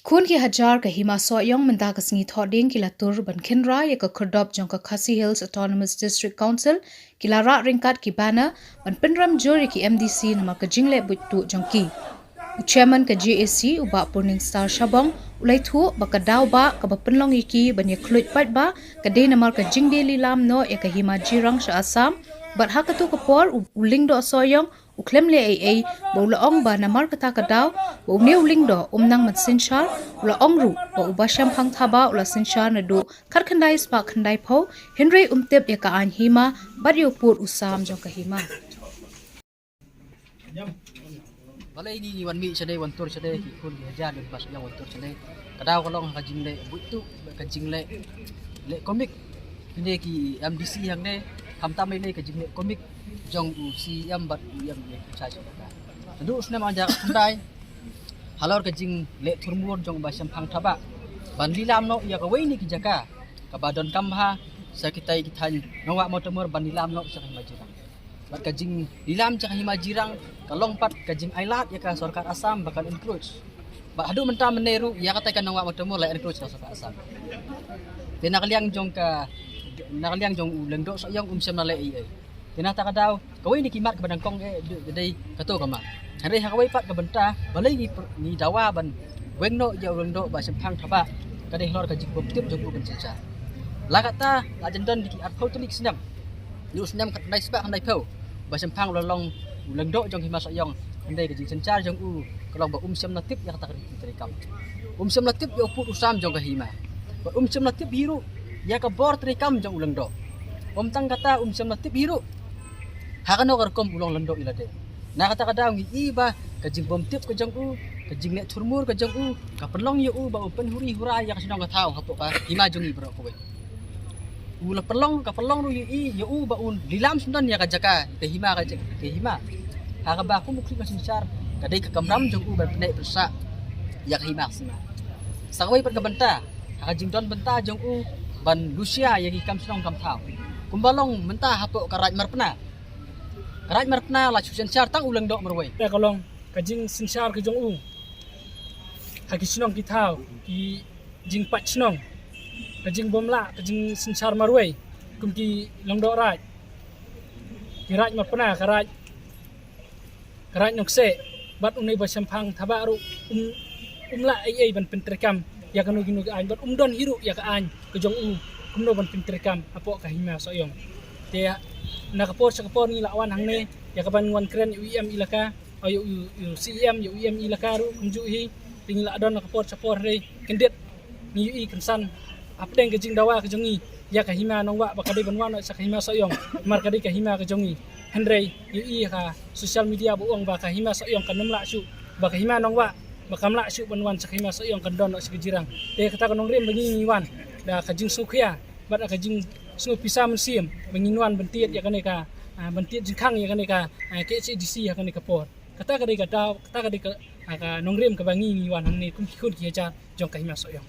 Kun ki hajar ka hima soyong menta ka singi thoding ki latur ban khinra ya ka khurdop jong ka Khasi Hills Autonomous District Council ki lara ringkat ki bana ban pinram juri ki MDC nama ka jingle butu jong ki chairman ka GAC uba Purning Star Shabong ulai thu ba ka daw ba ka ba penlong iki ban ya khluit pat ba ka de nama ka jingde lilam no ya ka hima jirang sha Assam bat hakatu ka por uling do soyong uklem le ai bo la ong ba namar kata ka daw bo ne uling do umnang mat sinchar ula ong ru bo uba sham phang thaba ula sinchar na do khat khandai spa khandai pho henry umtep ya ka an hima bar yo pur usam jo ka hima balai ni wan mi sade wan tur sade ki kun hajar dan pas yang wan tur sade kadaw kalong ka jingle butu ka jingle le komik ni ki MDC yang ne hamtam le ka jingle komik jong si yam bat yam cha cha ka du usna ma ja khandai halor ka jing le thurmur jong ba sam phang thaba ban lilam no ya ka wei ni ki jaka ka badon kamha sakitai ki than nawa motomor ban lilam no sa majirang bat ka jing lilam cha hima jirang kalong pat ka jing ailat ya ka sarkar Assam bakal encourage ba hadu menta meneru ya kata ka nawa motomor la encourage ka sarkar Assam pena kaliang jong ka nakaliang jong ulengdo sa yang umsem na le ai tinata ka daw kawai ni kimat ka badang kong dai kato ka ma hari hakawai pat ka benta balai ni dawa ban wengno ya ulengdo ba sempang thaba ka dei lor ka jik bom tip jong ben cinca lagata la jendon di at pho tulik senam ni usnam kat dai sba handai pho ba sempang lolong ulengdo jong hima sayong handai ka jik cinca jong u kalong ba umsem na tip ya kata ka kam umsem na tip ya put usam jong ka hima ba umsem na tip biru ya ka bor trikam jong ulengdo tang kata umsem na tip biru hakano karkom ulong lendo ilade na kata kada ngi iba ka jing bom tip ka jong u ka jing ne thurmur ka jong u ka pelong yu u ba open huri hura ya ka sinong ka thau hapo ka hima jong i bro ko we ula pelong ka pelong ru yu u ba un lilam sundan ya ka jaka ka hima ha ka ba ku mukli ka sinsar ka dei ka kamram jong u ba pne persa ya ka hima sima sawai per ka benta ha ka jing don benta jong u ban Rusia ya ki kam sinong kam thau kumbalong menta hapo ka raj marpna Karaj marpna la chusen char tang ulang dok merway. Ya kalong kajing sinchar ke jong u. Haki sinong ki thau ki jing pat sinong. Kajing bomla kajing sinchar marway. Kum ki long dok raj. Ki raj marpna karaj nokse bat unai ba sampang thaba ru umla ai ban pentrekam ya kanu ginu an bat umdon hiru ya ka an ke jong u kumno ban pentrekam apo ka hima soyong. Dia nakapor sa kapor ni lawan hangne ya kaban wan kren UIM ilaka ayo CM UIM ilaka ru kumju hi tingla adon nakapor sa por re kendet ni UI kensan apdeng ke jing dawa ke jongi ya ka hima nongwa bakade banwan sa hima soyong markade ka hima ke jongi henry UI ka social media buong ba ka hima soyong kanum la su ba ka hima nongwa bakamla su banwan sa hima soyong kandon sa jirang te kata kanong rem bangi wan da ka jing sukhya bat ka jing so pisa mensim menginuan bentit ya kaneka bentit jingkang ya kaneka KCDC ya kaneka por kata kadai kata nongrim ke bangi wan hang ni kum khun ki aja jong ka hima soyong